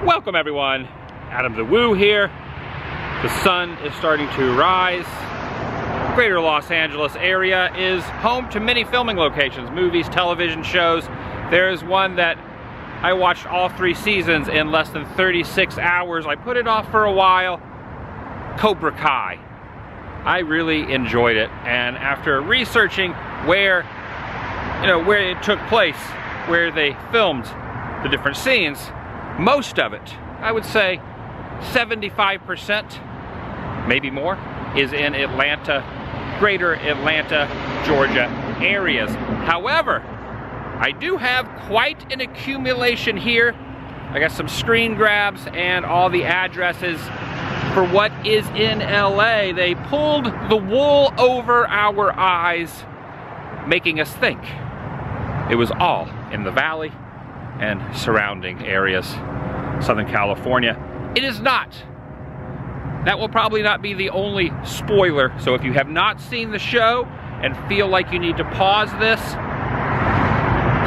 Welcome everyone, TheDailyWoo here. The sun is starting to rise. Greater Los Angeles area is home to many filming locations, movies, television shows. There's one that I watched all 3 seasons in less than 36 hours. I put it off for a while, Cobra Kai. I really enjoyed it, and after researching where it took place, where they filmed the different scenes, most of it, I would say 75%, maybe more, is in Atlanta, greater Atlanta, Georgia areas. However, I do have quite an accumulation here. I got some screen grabs and all the addresses for what is in LA. They pulled the wool over our eyes, making us think it was all in the valley and surrounding areas, Southern California. It is not. That will probably not be the only spoiler. So if you have not seen the show and feel like you need to pause this,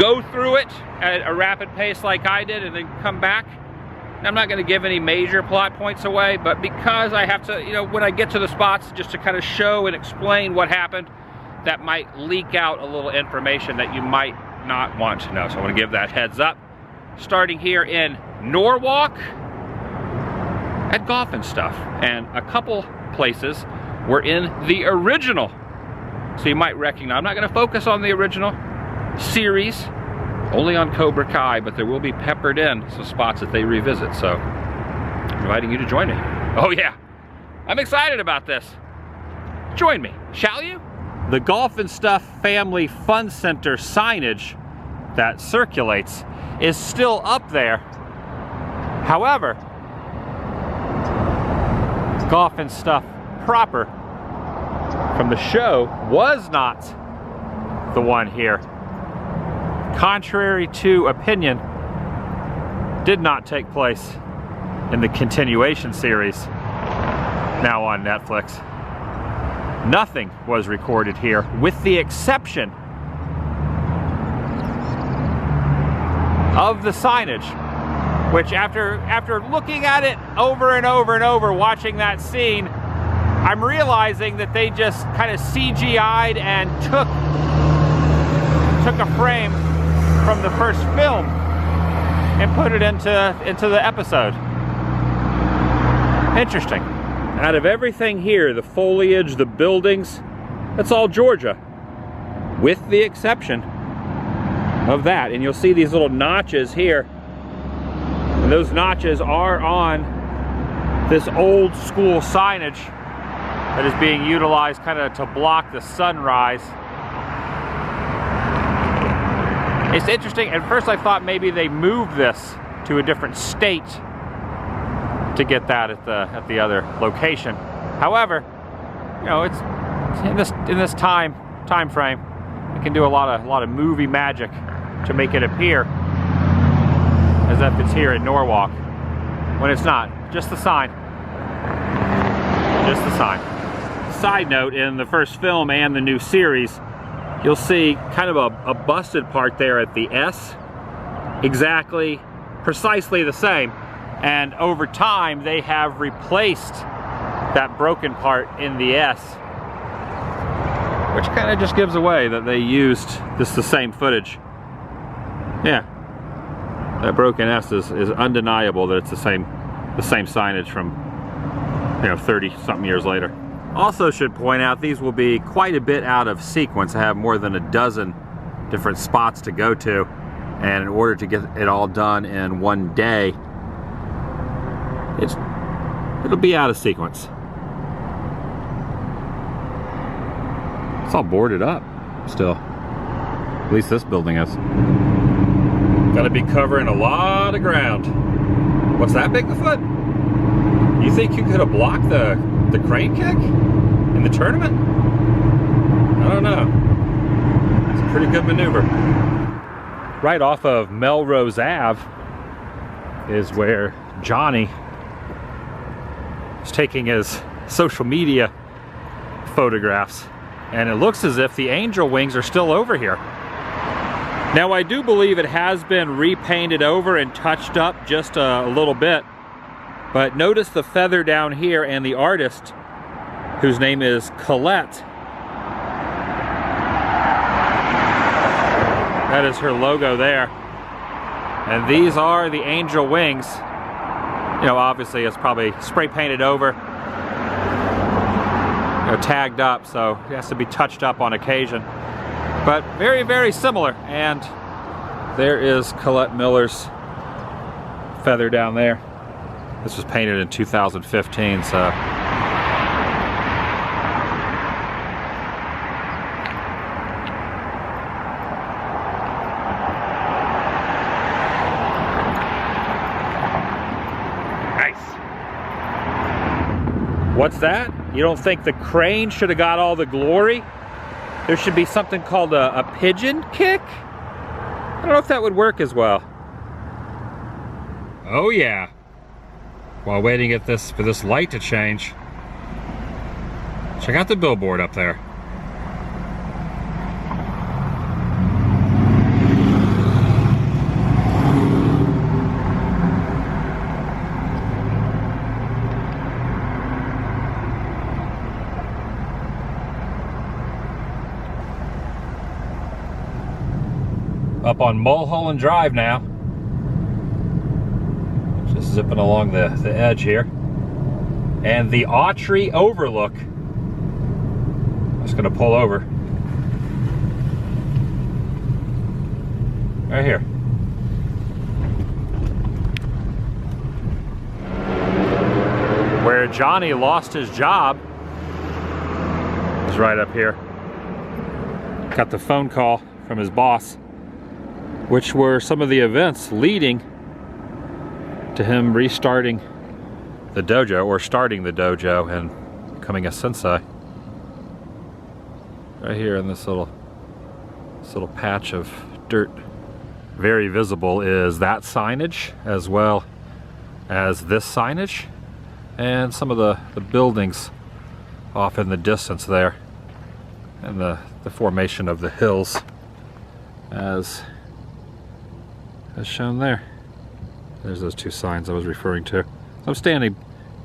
go through it at a rapid pace like I did and then come back. I'm not going to give any major plot points away, but because I have to, when I get to the spots, just to kind of show and explain what happened, that might leak out a little information that you might not want to know. So I want to give that heads up. Starting here in Norwalk at Golf and Stuff, and a couple places were in the original, so you might recognize. I'm not going to focus on the original series, only on Cobra Kai, but there will be peppered in some spots that they revisit, so I'm inviting you to join me. Oh yeah, I'm excited about this. Join me, shall you? The Golf and Stuff Family Fun Center signage that circulates is still up there. However, Golf and Stuff proper from the show was not the one here. Contrary to opinion, did not take place in the continuation series now on Netflix. Nothing was recorded here, with the exception of the signage, which after looking at it over and over and over, watching that scene, I'm realizing that they just kind of CGI'd and took a frame from the first film and put it into the episode. Interesting. Out of everything here, the foliage, the buildings, that's all Georgia, with the exception of that. And you'll see these little notches here, and those notches are on this old school signage that is being utilized kind of to block the sunrise. It's interesting. At first I thought maybe they moved this to a different state to get that at the other location. However, it's in this time frame, you can do a lot of movie magic to make it appear as if it's here in Norwalk, when it's not. Just the sign. Just the sign. Side note, in the first film and the new series, you'll see kind of a busted part there at the S. Precisely the same. And over time, they have replaced that broken part in the S, which kind of just gives away that they used the same footage. Yeah, that broken S is undeniable that it's the same signage from 30-something years later. Also should point out, these will be quite a bit out of sequence. I have more than a dozen different spots to go to, and in order to get it all done in one day, it'll be out of sequence. It's all boarded up still. At least this building is. Gotta be covering a lot of ground. What's that, Bigfoot? You think you could have blocked the crane kick in the tournament? I don't know. It's a pretty good maneuver. Right off of Melrose Ave is where Johnny is taking his social media photographs, and it looks as if the angel wings are still over here. Now I do believe it has been repainted over and touched up just a little bit, but notice the feather down here and the artist, whose name is Colette. That is her logo there. And these are the angel wings. You know, obviously it's probably spray painted over, you know, tagged up, so it has to be touched up on occasion. But very, very similar. And there is Colette Miller's feather down there. This was painted in 2015, so. What's that? You don't think the crane should have got all the glory? There should be something called a pigeon kick? I don't know if that would work as well. Oh yeah. While waiting for this light to change, check out the billboard up there. Up on Mulholland Drive now. Just zipping along the edge here. And the Autry overlook. I'm just gonna pull over. Right here. Where Johnny lost his job is right up here. Got the phone call from his boss, which were some of the events leading to him restarting the dojo, or starting the dojo and becoming a sensei. Right here in this little patch of dirt. Very visible is that signage, as well as this signage, and some of the buildings off in the distance there, and the formation of the hills as shown there. There's those two signs I was referring to. So I'm standing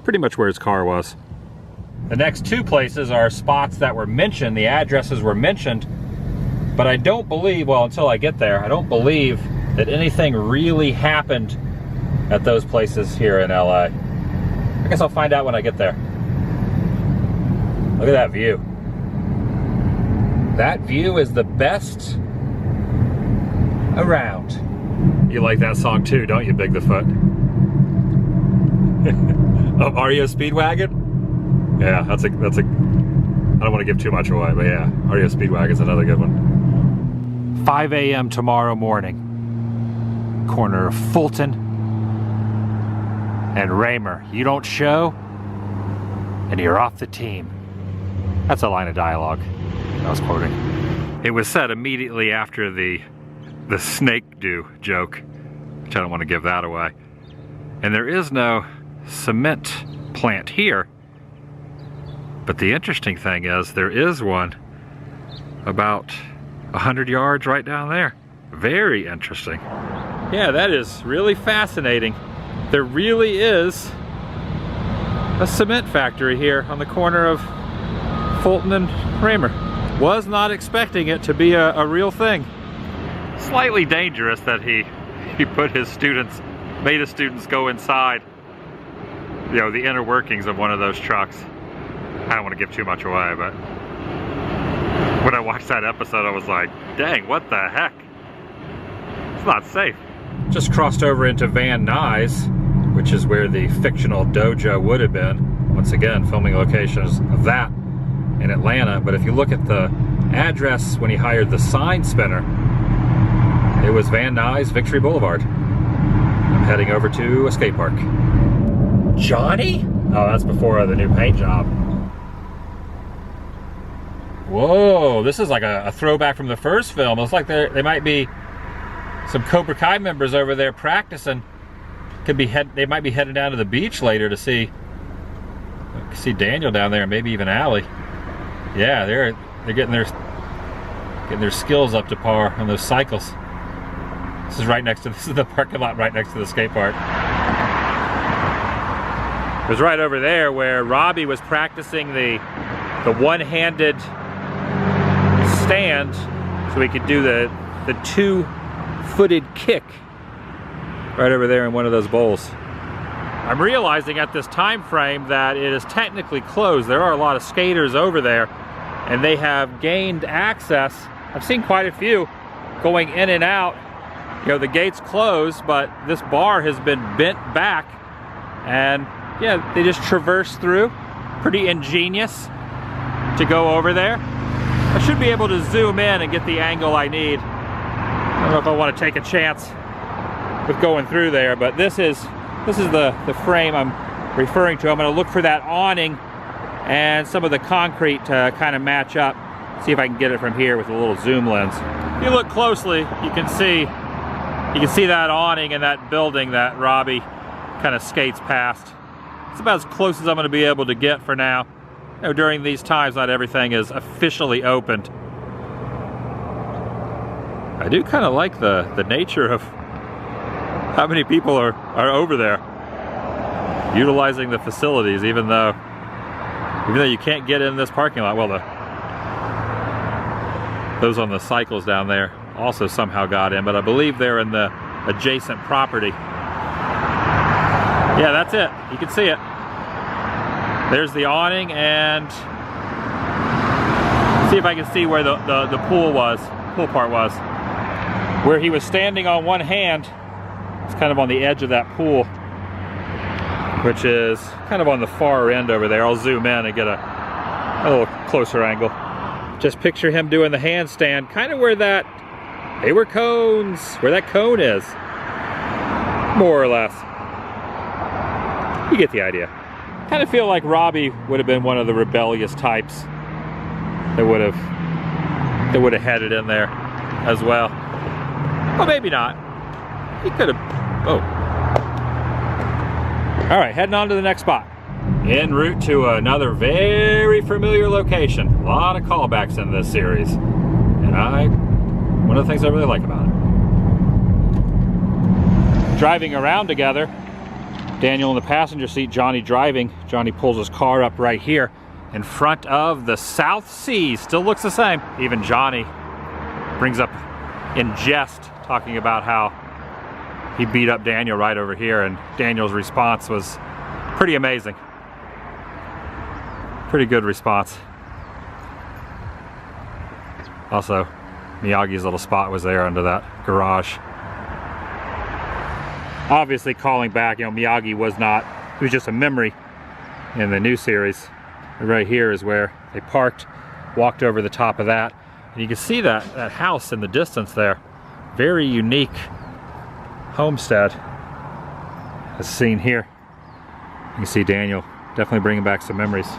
pretty much where his car was. The next two places are spots that were mentioned, the addresses were mentioned, but I don't believe, well, until I get there, I don't believe that anything really happened at those places here in LA. I guess I'll find out when I get there. Look at that view. That view is the best around. You like that song too, don't you, Big the Foot? Oh, REO Speedwagon? Yeah, that's a. I don't want to give too much away, but yeah, REO Speedwagon's another good one. 5 a.m. tomorrow morning. Corner of Fulton and Raymer. You don't show, and you're off the team. That's a line of dialogue I was quoting. It was said immediately after the snake do joke, which I don't want to give that away. And there is no cement plant here, but the interesting thing is there is one about 100 yards right down there. Very interesting. Yeah, that is really fascinating. There really is a cement factory here on the corner of Fulton and Raymer. Was not expecting it to be a real thing. Slightly dangerous that he put his students, made his students go inside, you know, the inner workings of one of those trucks. I don't want to give too much away, but when I watched that episode, I was like, dang, what the heck? It's not safe. Just crossed over into Van Nuys, which is where the fictional dojo would have been. Once again, filming locations of that in Atlanta. But if you look at the address when he hired the sign spinner, it was Van Nuys, Victory Boulevard. I'm heading over to a skate park. Johnny? Oh, that's before the new paint job. Whoa, this is like a throwback from the first film. It looks like they might be some Cobra Kai members over there practicing. They might be heading down to the beach later to see Daniel down there, and maybe even Allie. Yeah, they're getting their skills up to par on those cycles. This is the parking lot right next to the skate park. It was right over there where Robbie was practicing the one-handed stand so he could do the two-footed kick right over there in one of those bowls. I'm realizing at this time frame that it is technically closed. There are a lot of skaters over there, and they have gained access. I've seen quite a few going in and out. You know, the gate's closed, but this bar has been bent back, and yeah, they just traverse through. Pretty ingenious to go over there. I should be able to zoom in and get the angle I need. I don't know if I want to take a chance with going through there, but this is the frame I'm referring to. I'm going to look for that awning and some of the concrete to kind of match up. See if I can get it from here with a little zoom lens. If you look closely, you can see that awning and that building that Robbie kind of skates past. It's about as close as I'm going to be able to get for now. You know, during these times, not everything is officially opened. I do kind of like the nature of how many people are over there utilizing the facilities, even though you can't get in this parking lot. Well, those on the cycles down there also somehow got in, but I believe they're in the adjacent property. Yeah, that's it. You can see it. There's the awning, and see if I can see where the pool part was. Where he was standing on one hand, it's kind of on the edge of that pool, which is kind of on the far end over there. I'll zoom in and get a little closer angle. Just picture him doing the handstand, kind of where that cone is, more or less. You get the idea. Kind of feel like Robbie would have been one of the rebellious types that would have headed in there as well. Well, maybe not. He could have. Oh. All right, heading on to the next spot. En route to another very familiar location. A lot of callbacks in this series, and one of the things I really like about it. Driving around together. Daniel in the passenger seat, Johnny driving. Johnny pulls his car up right here in front of the South Sea. Still looks the same. Even Johnny brings up in jest, talking about how he beat up Daniel right over here, and Daniel's response was pretty amazing. Pretty good response. Also, Miyagi's little spot was there under that garage. Obviously calling back, you know, Miyagi was just a memory in the new series. Right here is where they parked, walked over the top of that, and you can see that house in the distance there. Very unique homestead as seen here. You can see Daniel definitely bringing back some memories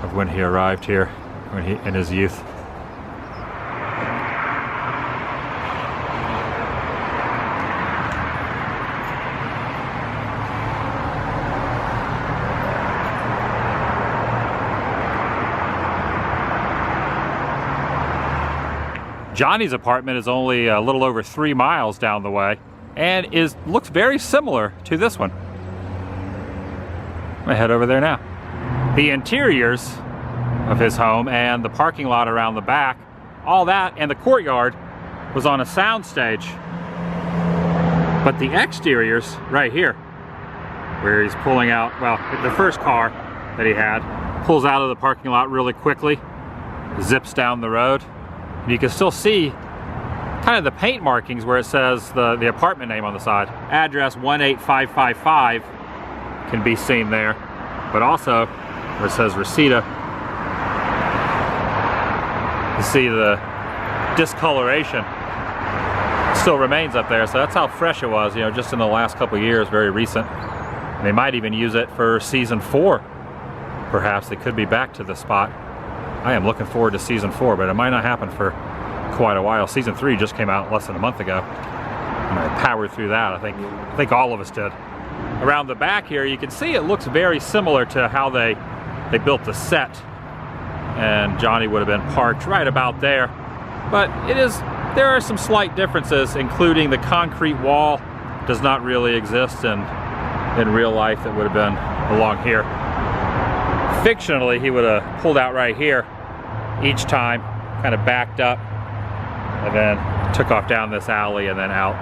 of when he arrived here, in his youth. Johnny's apartment is only a little over 3 miles down the way, and looks very similar to this one. I'm gonna head over there now. The interiors of his home and the parking lot around the back, all that, and the courtyard was on a sound stage. But the exteriors, right here, where he's pulling out, well, the first car that he had, pulls out of the parking lot really quickly, zips down the road. You can still see kind of the paint markings where it says the apartment name on the side. Address 18555 can be seen there, but also where it says Reseda. You see the discoloration still remains up there, so that's how fresh it was, you know, just in the last couple of years, very recent. And they might even use it for season 4. Perhaps they could be back to the spot. I am looking forward to season 4, but it might not happen for quite a while. Season 3 just came out less than a month ago, and I powered through that. I think all of us did. Around the back here, you can see it looks very similar to how they built the set, and Johnny would have been parked right about there. but there are some slight differences, including the concrete wall does not really exist in real life that would have been along here. Fictionally, he would have pulled out right here each time, kind of backed up, and then took off down this alley and then out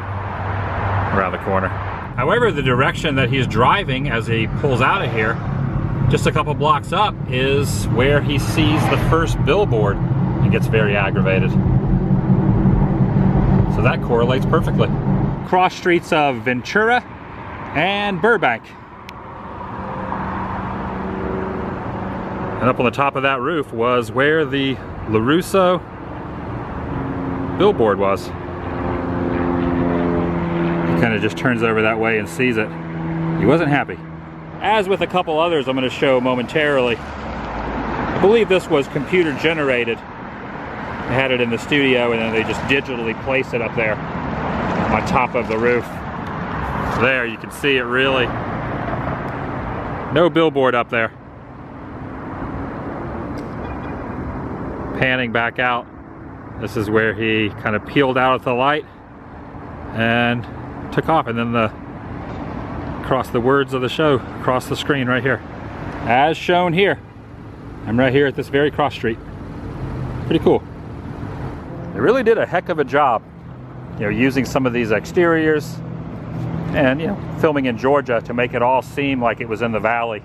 around the corner. However, the direction that he's driving as he pulls out of here, just a couple blocks up, is where he sees the first billboard and gets very aggravated. So that correlates perfectly. Cross streets of Ventura and Burbank. And up on the top of that roof was where the Larusso billboard was. He kind of just turns over that way and sees it. He wasn't happy. As with a couple others I'm going to show momentarily, I believe this was computer generated. They had it in the studio and then they just digitally placed it up there on top of the roof. There, you can see it really. No billboard up there. Panning back out, this is where he kind of peeled out at the light and took off, and then across the words of the show, across the screen right here. As shown here. I'm right here at this very cross street. Pretty cool. They really did a heck of a job, using some of these exteriors and, filming in Georgia to make it all seem like it was in the valley.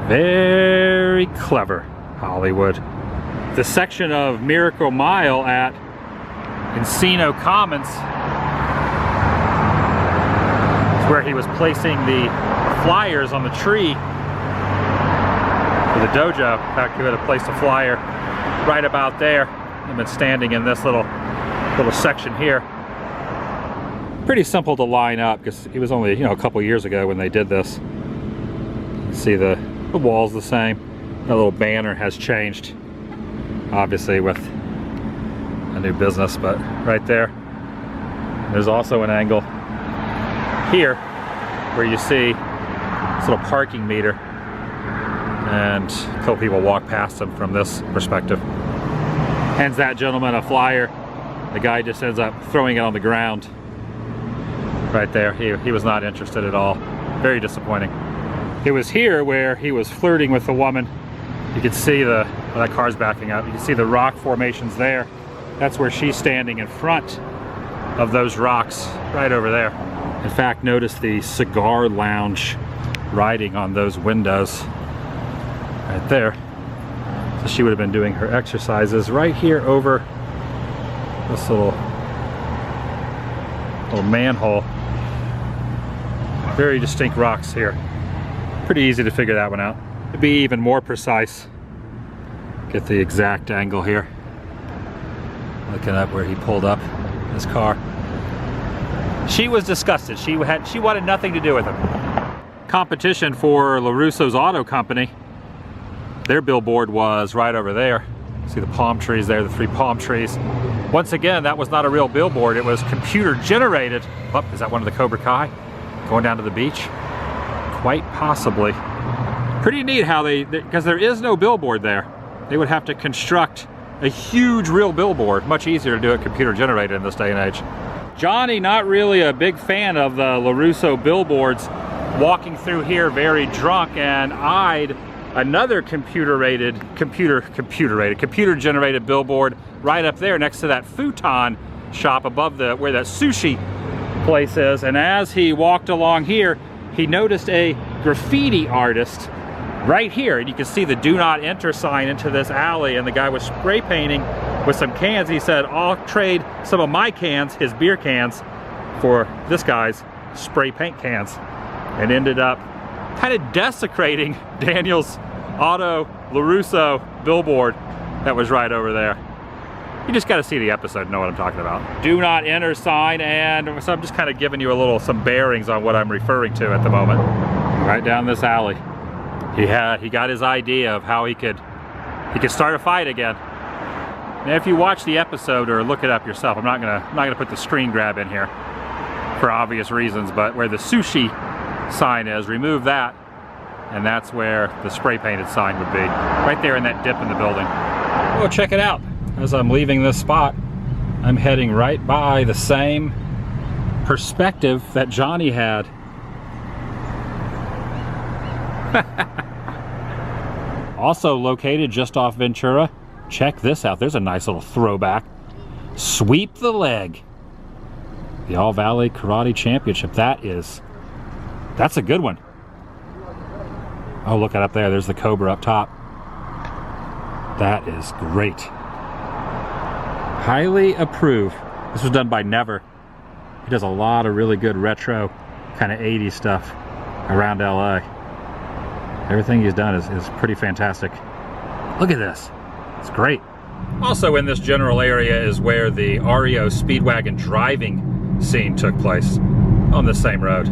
Very clever, Hollywood. The section of Miracle Mile at Encino Commons is where he was placing the flyers on the tree for the dojo. In fact, he would have placed a flyer right about there and been standing in this little section here. Pretty simple to line up because it was only a couple years ago when they did this. You see the wall's the same. The little banner has changed, obviously with a new business, but right there, there's also an angle here where you see this little parking meter, and a couple people walk past him from this perspective. Hands that gentleman a flyer. The guy just ends up throwing it on the ground right there. He was not interested at all. Very disappointing. It was here where he was flirting with the woman. You can see that car's backing up. You can see the rock formations there. That's where she's standing in front of those rocks right over there. In fact, notice the cigar lounge writing on those windows right there. So she would have been doing her exercises right here over this little manhole. Very distinct rocks here. Pretty easy to figure that one out. To be even more precise, get the exact angle here. Looking up where he pulled up his car. She was disgusted. She wanted nothing to do with him. Competition for Larusso's auto company. Their billboard was right over there. See the palm trees there, the 3 palm trees. Once again, that was not a real billboard. It was computer generated. Oh, is that one of the Cobra Kai going down to the beach? Quite possibly. Pretty neat how because there is no billboard there. They would have to construct a huge real billboard. Much easier to do it computer generated in this day and age. Johnny, not really a big fan of the Larusso billboards, walking through here very drunk, and eyed another computer generated billboard right up there next to that futon shop above where that sushi place is. And as he walked along here, he noticed a graffiti artist right here, and you can see the do not enter sign into this alley, and the guy was spray painting with some cans. He said, I'll trade some of my cans, his beer cans, for this guy's spray paint cans, and ended up kind of desecrating Daniel's auto Larusso billboard that was right over there. You just got to see the episode to know what I'm talking about. Do not enter sign, and so I'm just kind of giving you some bearings on what I'm referring to at the moment. Right down this alley. He got his idea of how he could start a fight again. Now, if you watch the episode or look it up yourself, I'm not gonna put the screen grab in here for obvious reasons, but where the sushi sign is, remove that, and that's where the spray painted sign would be. Right there in that dip in the building. Oh, check it out. As I'm leaving this spot, I'm heading right by the same perspective that Johnny had. Also located just off Ventura, check this out. There's a nice little throwback. Sweep the leg. The All Valley Karate Championship. That's a good one. Oh, look at up there. There's the Cobra up top. That is great. Highly approve. This was done by Never. He does a lot of really good retro kind of 80s stuff around LA. Everything he's done is pretty fantastic. Look at this. It's great. Also in this general area is where the REO Speedwagon driving scene took place on the same road.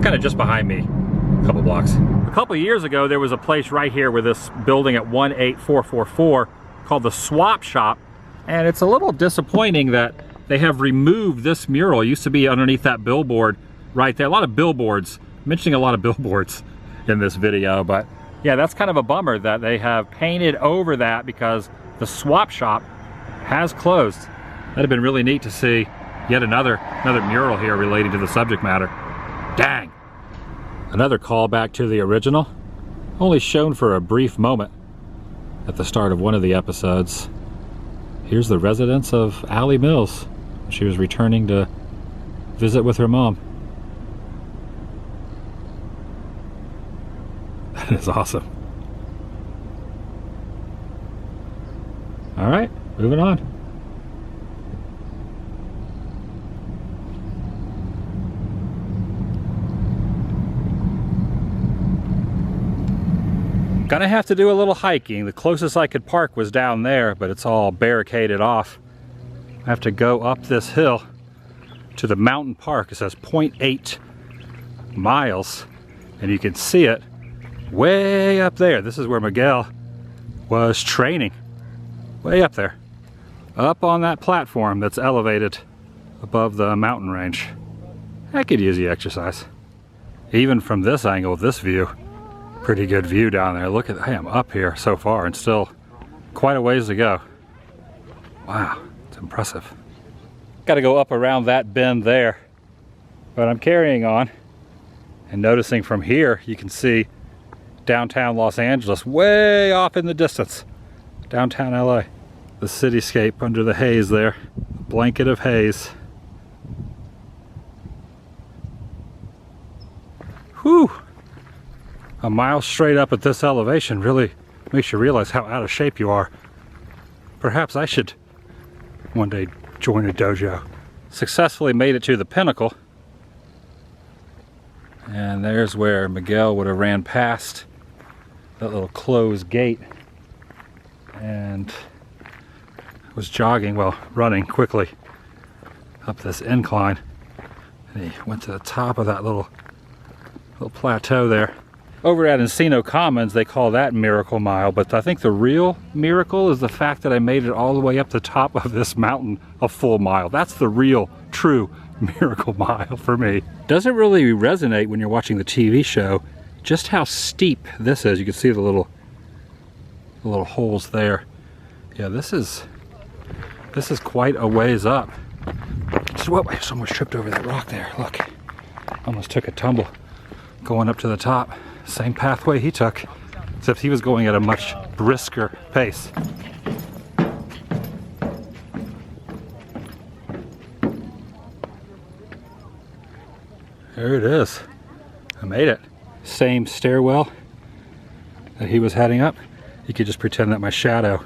Kind of just behind me, a couple blocks. A couple years ago, there was a place right here with this building at 18444 called the Swap Shop. And it's a little disappointing that they have removed this mural. It used to be underneath that billboard right there. A lot of billboards, I'm mentioning a lot of billboards in this video, but yeah, that's kind of a bummer that they have painted over that because the Swap Shop has closed. That'd have been really neat to see yet another mural here relating to the subject matter. Dang. Another callback to the original, only shown for a brief moment at the start of one of the episodes. Here's the residence of Allie Mills. She was returning to visit with her mom. That is awesome. All right, moving on. Gonna have to do a little hiking. The closest I could park was down there, but it's all barricaded off. I have to go up this hill to the mountain park. It says 0.8 miles, and you can see it way up there. This is where Miguel was training, way up there, up on that platform that's elevated above the mountain range. I could use the exercise. Even from this angle, this view, pretty good view down there. Look at, I am up here so far and still quite a ways to go. Wow, it's impressive. Got to go up around that bend there, but I'm carrying on and noticing from here you can see downtown Los Angeles way off in the distance. Downtown LA. The cityscape under the haze there, a blanket of haze. Whew! A mile straight up at this elevation really makes you realize how out of shape you are. Perhaps I should one day join a dojo. Successfully made it to the pinnacle. And there's where Miguel would have ran past that little closed gate and was jogging, well, running quickly up this incline. And he went to the top of that little plateau there. Over at Encino Commons, they call that Miracle Mile, but I think the real miracle is the fact that I made it all the way up the top of this mountain a full mile. That's the real, true Miracle Mile for me. Doesn't really resonate when you're watching the TV show just how steep this is. You can see the little holes there. Yeah, this is quite a ways up. Whoa, I just almost tripped over that rock there. Look, almost took a tumble going up to the top. Same pathway he took, except he was going at a much brisker pace. There it is. I made it. Same stairwell that he was heading up. You could just pretend that my shadow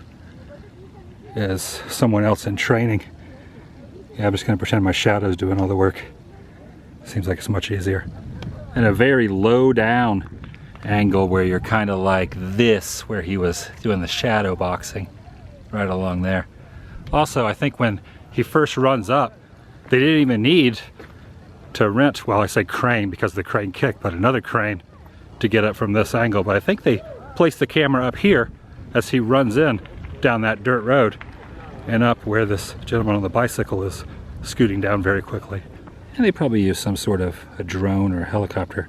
is someone else in training. Yeah, I'm just going to pretend my shadow's doing all the work. Seems like it's much easier. And a very low down angle where you're kind of like this, where he was doing the shadow boxing right along there. Also, I think when he first runs up, they didn't even need to rent, well, I say crane because the crane kicked, but another crane to get up from this angle. But I think they placed the camera up here as he runs in down that dirt road and up where this gentleman on the bicycle is scooting down very quickly. And they probably use some sort of a drone or a helicopter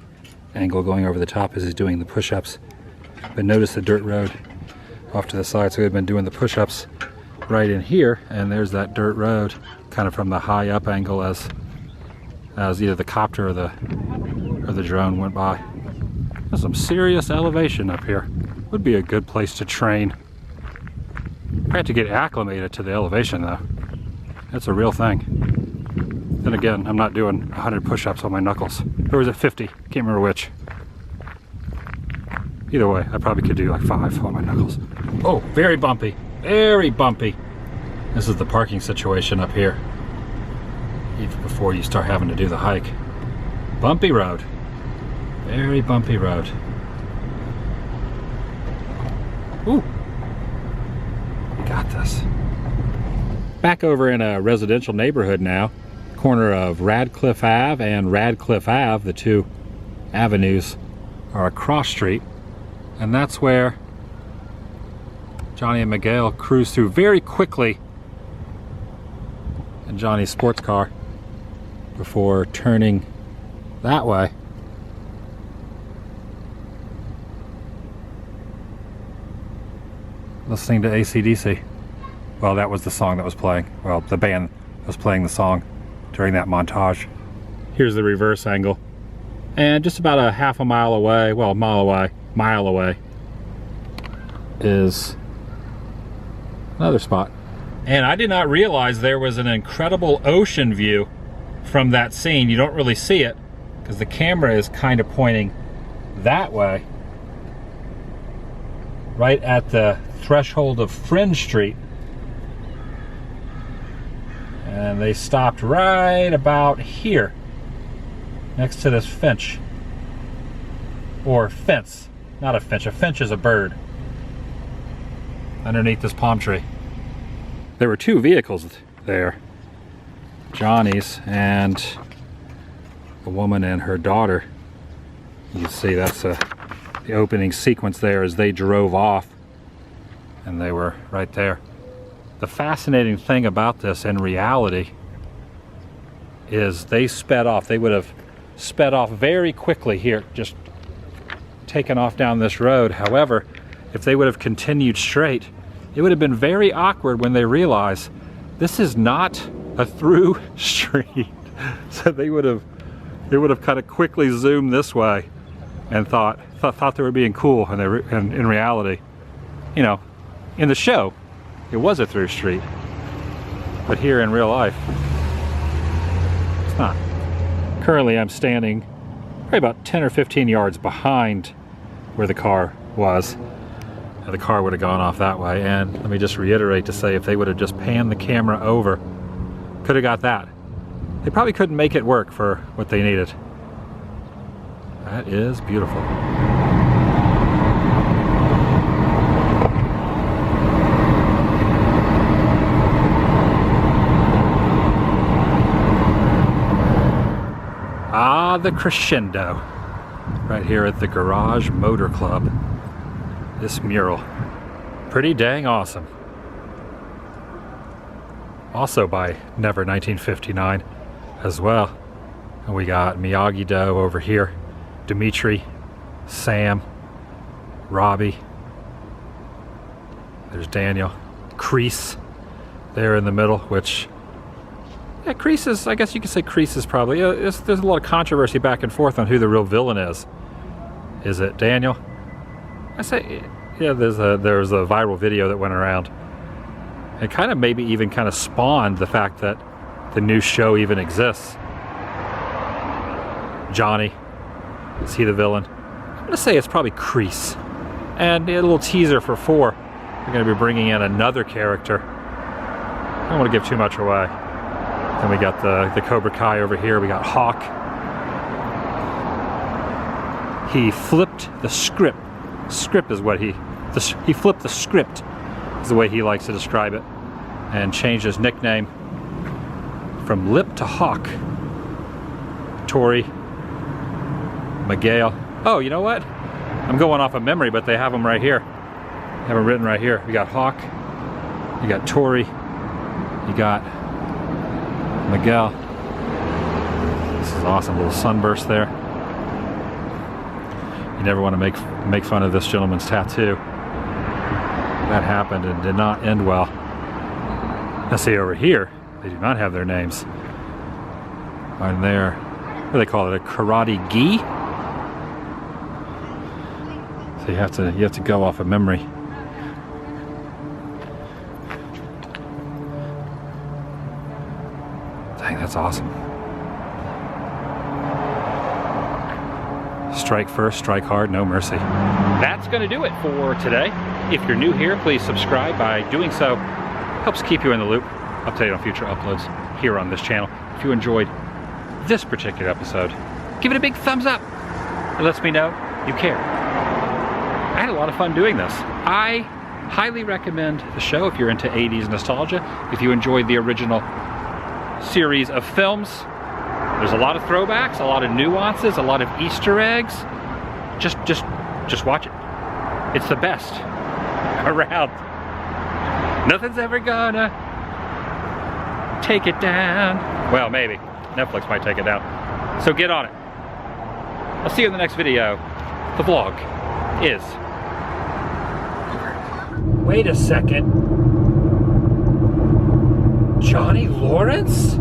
angle going over the top as he's doing the push-ups. But notice the dirt road off to the side, so we've been doing the push-ups right in here, and there's that dirt road kind of from the high up angle as either the copter or the drone went by. There's some serious elevation up here. Would be a good place to train. I have to get acclimated to the elevation though. That's a real thing. Then again, I'm not doing 100 push-ups on my knuckles. Or was it 50? Can't remember which. Either way, I probably could do like 5 on my knuckles. Oh, very bumpy. Very bumpy. This is the parking situation up here. Even before you start having to do the hike. Bumpy road. Very bumpy road. Ooh. We got this. Back over in a residential neighborhood now. Corner of Radcliffe Ave and Radcliffe Ave. The two avenues are a cross street. And that's where Johnny and Miguel cruise through very quickly in Johnny's sports car before turning that way. Listening to AC/DC. Well, that was the song that was playing. Well, the band was playing the song during that montage. Here's the reverse angle. And just about a half a mile away, well, a mile away, is another spot. And I did not realize there was an incredible ocean view from that scene. You don't really see it because the camera is kind of pointing that way, right at the threshold of Fringe Street. And they stopped right about here, next to this finch. Or fence, not a finch. A finch is a bird. Underneath this palm tree. There were 2 vehicles there. Johnny's and a woman and her daughter. You can see that's the opening sequence there as they drove off. And they were right there. The fascinating thing about this in reality is they sped off. They would have sped off very quickly here, just taken off down this road. However, if they would have continued straight, it would have been very awkward when they realized this is not a through street. So they would have kind of quickly zoomed this way and thought they were being cool, and in reality, you know, in the show, it was a through street, but here in real life, it's not. Currently, I'm standing probably about 10 or 15 yards behind where the car was. And the car would have gone off that way. And let me just reiterate to say, if they would have just panned the camera over, could have got that. They probably couldn't make it work for what they needed. That is beautiful. Ah, the crescendo. Right here at the Garage Motor Club. This mural. Pretty dang awesome. Also by Never 1959 as well. And we got Miyagi-Do over here. Dimitri, Sam, Robbie. There's Daniel. Kreese there in the middle, which... yeah, Kreese is, I guess you could say Kreese is probably, there's a lot of controversy back and forth on who the real villain is. Is it Daniel? I say, yeah, there's a viral video that went around. It kind of maybe even kind of spawned the fact that the new show even exists. Johnny, is he the villain? I'm gonna say it's probably Kreese. And a little teaser for 4. We're gonna be bringing in another character. I don't want to give too much away. Then we got the Cobra Kai over here. We got Hawk. He flipped the script. Script is what he flipped the script is the way he likes to describe it, and changed his nickname from Lip to Hawk. Tori, Miguel. Oh, you know what? I'm going off of memory, but they have them right here. They have them written right here. We got Hawk. You got Tori. You got Miguel. This is awesome. Little sunburst there. You never want to make fun of this gentleman's tattoo. That happened and did not end well. Now see over here, they do not have their names on there. What do they call it? A karate gi? So you have to go off of memory. Dang, that's awesome. Strike first, strike hard, no mercy. That's going to do it for today. If you're new here, please subscribe. By doing so, helps keep you in the loop, updated on future uploads here on this channel. If you enjoyed this particular episode, give it a big thumbs up. It lets me know you care. I had a lot of fun doing this. I highly recommend the show if you're into 80s nostalgia. If you enjoyed the original series of films, there's a lot of throwbacks, a lot of nuances, a lot of Easter eggs. Just watch it. It's the best around. Nothing's ever gonna take it down. Well, maybe. Netflix might take it down. So get on it. I'll see you in the next video. The vlog is over. Wait a second. Johnny Lawrence?